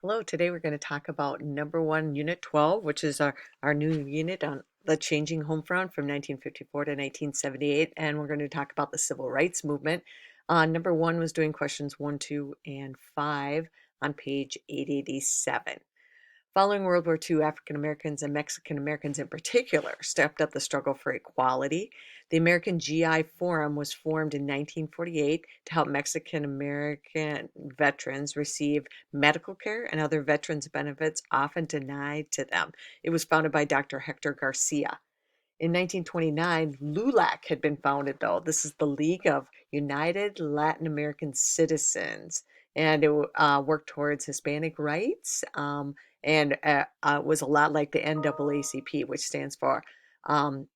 Hello, today we're going to talk about number one, Unit 12, which is our new unit on the changing home front from 1954 to 1978. And we're going to talk about the civil rights movement. Number one was doing questions 1, 2, and 5 on page 887. Following World War II, African Americans and Mexican Americans in particular stepped up the struggle for equality. The American GI Forum was formed in 1948 to help Mexican American veterans receive medical care and other veterans benefits often denied to them. It was founded by Dr. Hector Garcia. In 1929, LULAC had been founded, though. This is the League of United Latin American Citizens, and it worked towards Hispanic rights, and was a lot like the NAACP, which stands for um,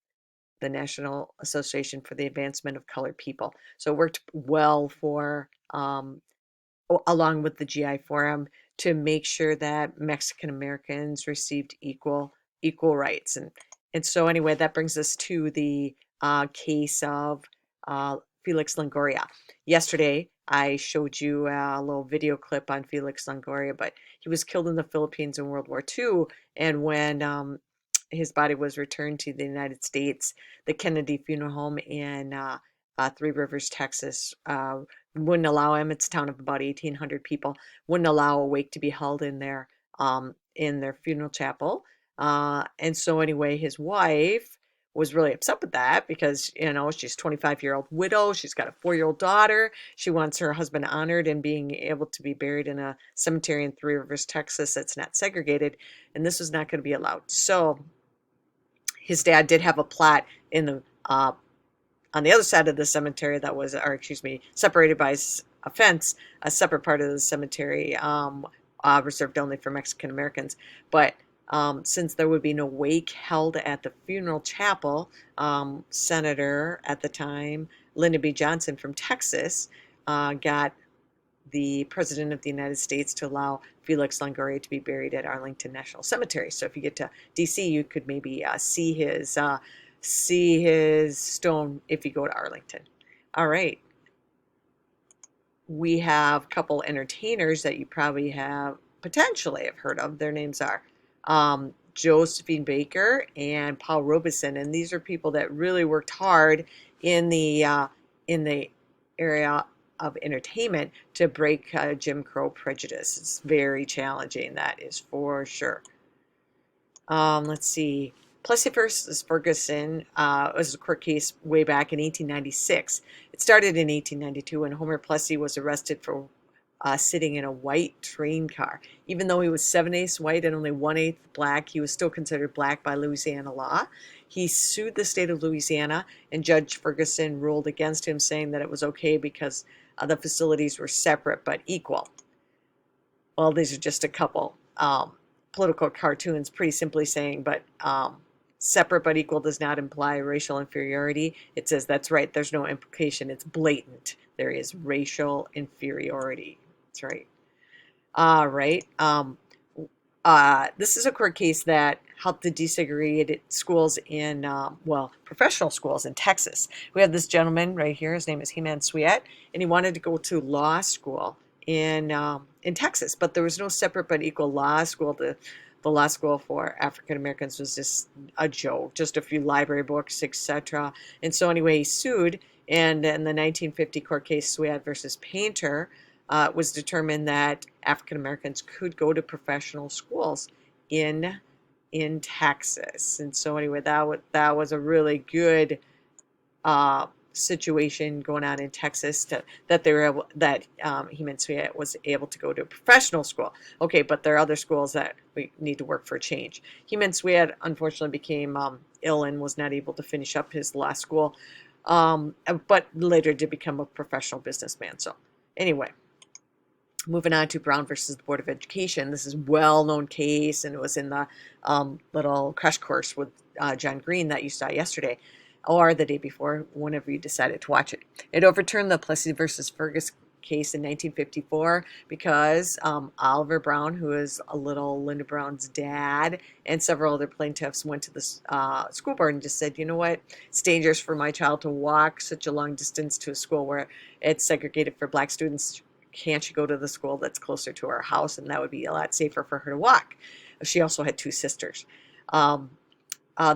the National Association for the Advancement of Colored People. So it worked well for, along with the GI Forum, to make sure that Mexican Americans received equal rights. And so anyway, that brings us to the case of uh, Felix Longoria. Yesterday, I showed you a little video clip on Felix Longoria, but he was killed in the Philippines in World War II. And when his body was returned to the United States, the Kennedy Funeral Home in Three Rivers, Texas, wouldn't allow him. It's a town of about 1,800 people. Wouldn't allow a wake to be held in their funeral chapel. And so anyway, his wife was really upset with that because, she's a 25-year-old widow. She's got a 4-year-old daughter. She wants her husband honored and being able to be buried in a cemetery in Three Rivers, Texas that's not segregated. And this was not going to be allowed. So his dad did have a plot in the on the other side of the cemetery that was, or excuse me, separated by a fence, a separate part of the cemetery reserved only for Mexican Americans. But since there would be no wake held at the funeral chapel, Senator at the time, Lyndon B. Johnson from Texas, got the President of the United States to allow Felix Longoria to be buried at Arlington National Cemetery. So if you get to D.C., you could maybe see his stone if you go to Arlington. All right. We have a couple entertainers that you probably have potentially have heard of. Their names are Josephine Baker and Paul Robeson, and these are people that really worked hard in the area of entertainment to break Jim Crow prejudice. It's very challenging, that is for sure. Let's see. Plessy versus Ferguson was a court case way back in 1896. It started in 1892 when Homer Plessy was arrested for sitting in a white train car. Even though he was 7/8 white and only 1/8 black, he was still considered black by Louisiana law. He sued the state of Louisiana, and Judge Ferguson ruled against him, saying that it was okay because the facilities were separate but equal. Well, these are just a couple political cartoons, pretty simply saying, but separate but equal does not imply racial inferiority. It says that's right. There's no implication. It's blatant. There is racial inferiority. That's right. All right. This is a court case that helped the desegregated schools in, professional schools in Texas. We have this gentleman right here. His name is He-Man Sweat, and he wanted to go to law school in Texas, but there was no separate but equal law school. The law school for African Americans was just a joke, just a few library books, etc. And so anyway, he sued, and in the 1950 court case, Sweat versus Painter, it was determined that African Americans could go to professional schools in Texas. And so anyway, that was a really good situation going on in Texas that they were able, that He-Man Sweat was able to go to a professional school. Okay, but there are other schools that we need to work for a change. He-Man Sweat unfortunately became ill and was not able to finish up his law school, but later did become a professional businessman. So anyway, moving on to Brown versus the Board of Education. This is a well-known case, and it was in the little crash course with John Green that you saw yesterday, or the day before, whenever you decided to watch it. It overturned the Plessy versus Fergus case in 1954 because Oliver Brown, who is a little Linda Brown's dad, and several other plaintiffs went to the school board and just said, you know what, it's dangerous for my child to walk such a long distance to a school where it's segregated for black students can't she go to the school that's closer to our house? And that would be a lot safer for her to walk. She also had two sisters. Um,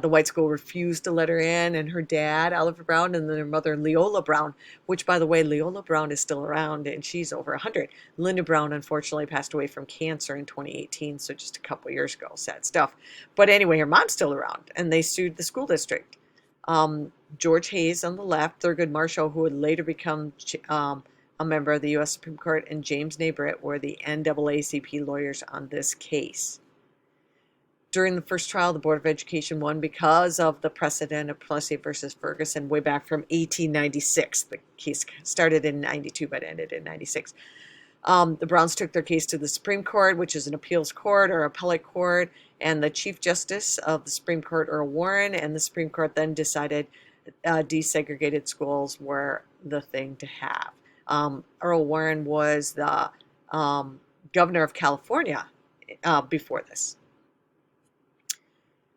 the white school refused to let her in, and her dad, Oliver Brown, and then her mother, Leola Brown, which, by the way, Leola Brown is still around, and she's over 100. Linda Brown, unfortunately, passed away from cancer in 2018, so just a couple years ago. Sad stuff. But anyway, her mom's still around, and they sued the school district. George Hayes on the left, Thurgood Marshall, who would later become a member of the U.S. Supreme Court, and James Nabrett were the NAACP lawyers on this case. During the first trial, the Board of Education won because of the precedent of Plessy versus Ferguson way back from 1896. The case started in 92 but ended in 96. The Browns took their case to the Supreme Court, which is an appeals court or appellate court, and the Chief Justice of the Supreme Court, Earl Warren, and the Supreme Court then decided desegregated schools were the thing to have. Earl Warren was the governor of California before this.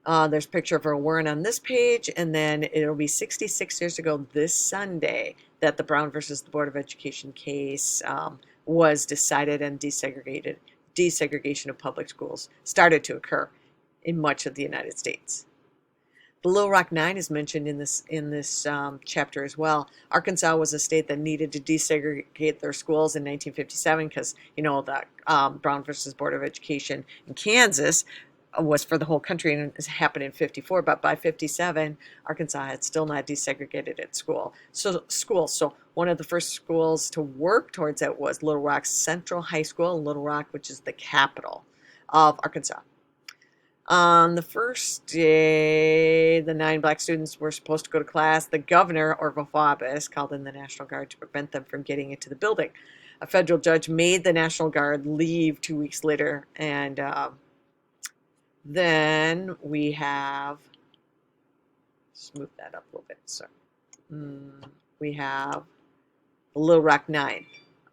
There's a picture of Earl Warren on this page, and then it'll be 66 years ago this Sunday that the Brown versus the Board of Education case was decided, and desegregation of public schools started to occur in much of the United States. The Little Rock Nine is mentioned in this chapter as well. Arkansas was a state that needed to desegregate their schools in 1957 because, the Brown versus Board of Education in Kansas was for the whole country, and it happened in 54, but by 57 Arkansas had still not desegregated its so one of the first schools to work towards it was Little Rock Central High School in Little Rock, which is the capital of Arkansas. On the first day the 9 black students were supposed to go to class, the governor, Orville Faubus, called in the National Guard to prevent them from getting into the building. A federal judge made the National Guard leave 2 weeks later, and then we have, smooth that up a little bit. So we have the Little Rock Nine.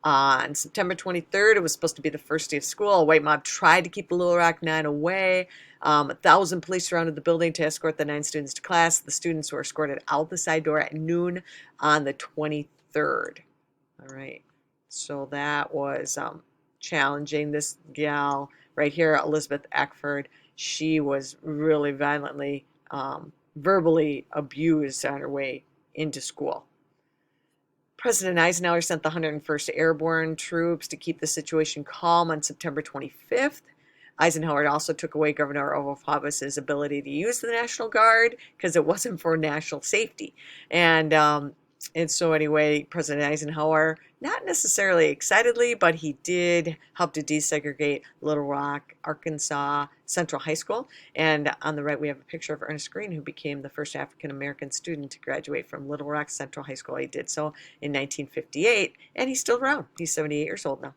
On September 23rd, it was supposed to be the first day of school. A white mob tried to keep the Little Rock Nine away. 1,000 police surrounded the building to escort the 9 students to class. The students were escorted out the side door at noon on the 23rd. All right. So that was challenging. This gal right here, Elizabeth Ackford, she was really violently, verbally abused on her way into school. President Eisenhower sent the 101st Airborne troops to keep the situation calm on September 25th. Eisenhower also took away Governor Orville Faubus's ability to use the National Guard because it wasn't for national safety. And so anyway, President Eisenhower, not necessarily excitedly, but he did help to desegregate Little Rock, Arkansas Central High School. And on the right, we have a picture of Ernest Green, who became the first African-American student to graduate from Little Rock Central High School. He did so in 1958, and he's still around. He's 78 years old now.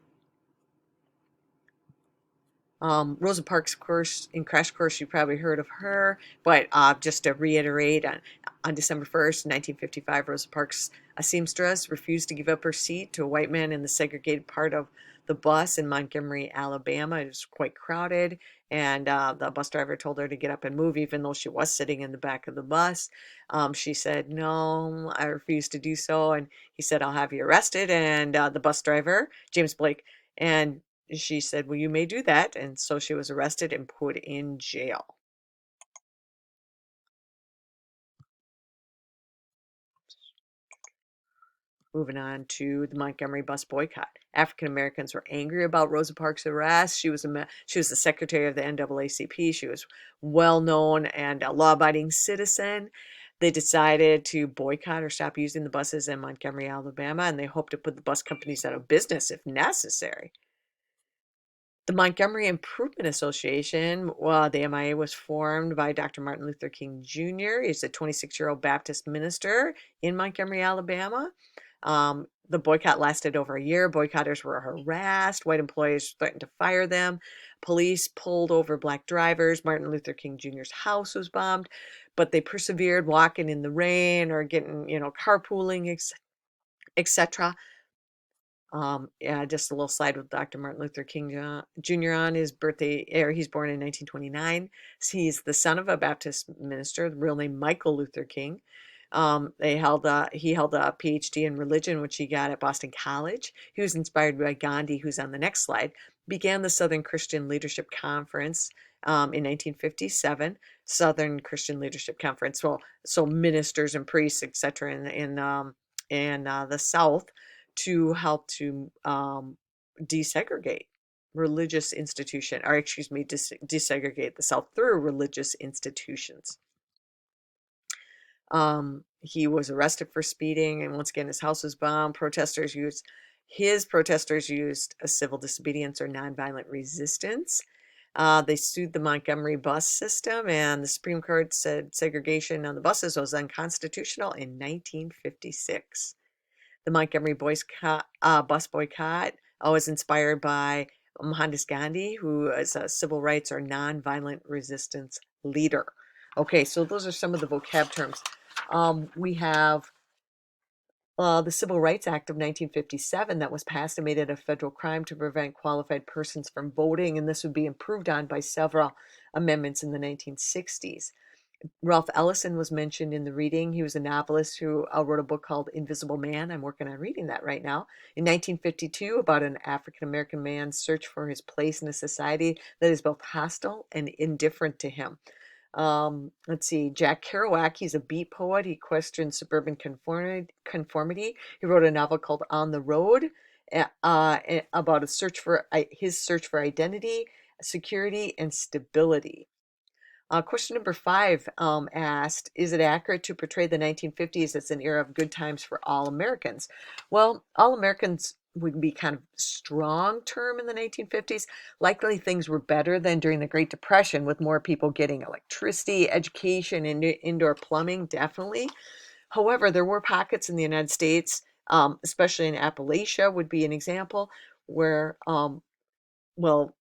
Rosa Parks, of course, in Crash Course, you probably heard of her, but just to reiterate, on December 1st, 1955, Rosa Parks, a seamstress, refused to give up her seat to a white man in the segregated part of the bus in Montgomery, Alabama. It was quite crowded, and the bus driver told her to get up and move, even though she was sitting in the back of the bus. She said, "No, I refuse to do so," and he said, "I'll have you arrested," and the bus driver, James Blake, and she said, "Well, you may do that," and so she was arrested and put in jail. Moving on to the Montgomery bus boycott. African Americans were angry about Rosa Parks' arrest. She was the secretary of the NAACP. She was well known and a law-abiding citizen. They decided to boycott or stop using the buses in Montgomery, Alabama, and they hoped to put the bus companies out of business if necessary. The Montgomery Improvement Association, the MIA, was formed by Dr. Martin Luther King Jr. He's a 26-year-old Baptist minister in Montgomery, Alabama. The boycott lasted over a year. Boycotters were harassed. White employees threatened to fire them. Police pulled over black drivers. Martin Luther King Jr.'s house was bombed, but they persevered, walking in the rain or getting, carpooling, etc. Just a little slide with Dr. Martin Luther King Jr. on his birthday. He's born in 1929. He's the son of a Baptist minister, the real name Michael Luther King. He held a PhD in religion, which he got at Boston College. He was inspired by Gandhi, who's on the next slide. Began the Southern Christian Leadership Conference in 1957. Southern Christian Leadership Conference. Well, so ministers and priests, etc., in the South to help to desegregate religious institution, or excuse me, desegregate the South through religious institutions. He was arrested for speeding, and once again, his house was bombed. His protesters used a civil disobedience or nonviolent resistance. They sued the Montgomery bus system, and the Supreme Court said segregation on the buses was unconstitutional in 1956. The Montgomery bus boycott was inspired by Mohandas Gandhi, who is a civil rights or nonviolent resistance leader. Okay, so those are some of the vocab terms. We have the Civil Rights Act of 1957 that was passed and made it a federal crime to prevent qualified persons from voting, and this would be improved on by several amendments in the 1960s. Ralph Ellison was mentioned in the reading. He was a novelist who wrote a book called Invisible Man. I'm working on reading that right now. In 1952, about an African American man's search for his place in a society that is both hostile and indifferent to him. Let's see, Jack Kerouac, he's a beat poet. He questioned suburban conformity. He wrote a novel called On the Road about his search for identity, security, and stability. Question number 5 asked, is it accurate to portray the 1950s as an era of good times for all Americans? Well, all Americans would be kind of strong term in the 1950s. Likely things were better than during the Great Depression, with more people getting electricity, education, and indoor plumbing, definitely. However, there were pockets in the United States, especially in Appalachia would be an example, where, well,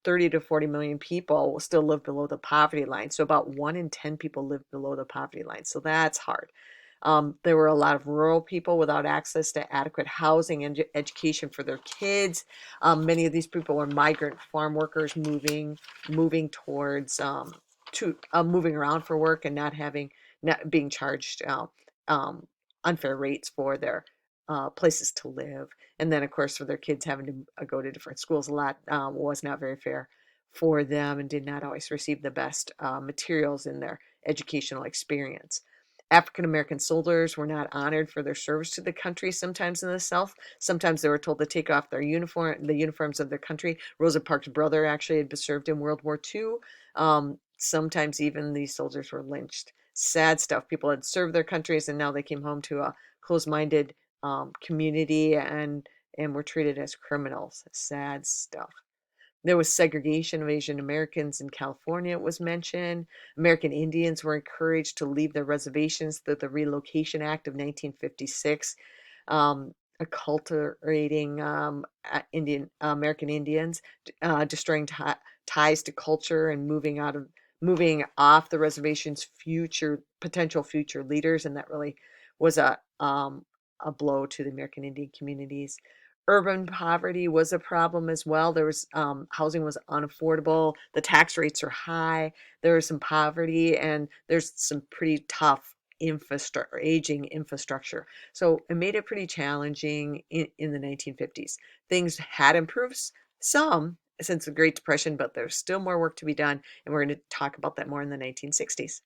30 to 40 million people still live below the poverty line. So about 1 in 10 people live below the poverty line. So that's hard. There were a lot of rural people without access to adequate housing and education for their kids. Many of these people were migrant farm workers moving towards moving around for work and not being charged um, unfair rates for their places to live. And then, of course, for their kids having to go to different schools a lot was not very fair for them and did not always receive the best materials in their educational experience. African American soldiers were not honored for their service to the country sometimes in the South. Sometimes they were told to take off the uniforms of their country. Rosa Parks' brother actually had served in World War II. Sometimes even these soldiers were lynched. Sad stuff. People had served their countries and now they came home to a closed-minded community and were treated as criminals. Sad stuff. There was segregation of Asian Americans in California, it was mentioned. American Indians were encouraged to leave their reservations through the Relocation Act of 1956, acculturating American Indians, destroying ties to culture and moving off the reservation's potential future leaders, and that really was a blow to the American Indian communities. Urban poverty was a problem as well. There was housing was unaffordable. The tax rates are high. There was some poverty, and there's some pretty tough aging infrastructure. So it made it pretty challenging in the 1950s. Things had improved some since the Great Depression, but there's still more work to be done, and we're going to talk about that more in the 1960s.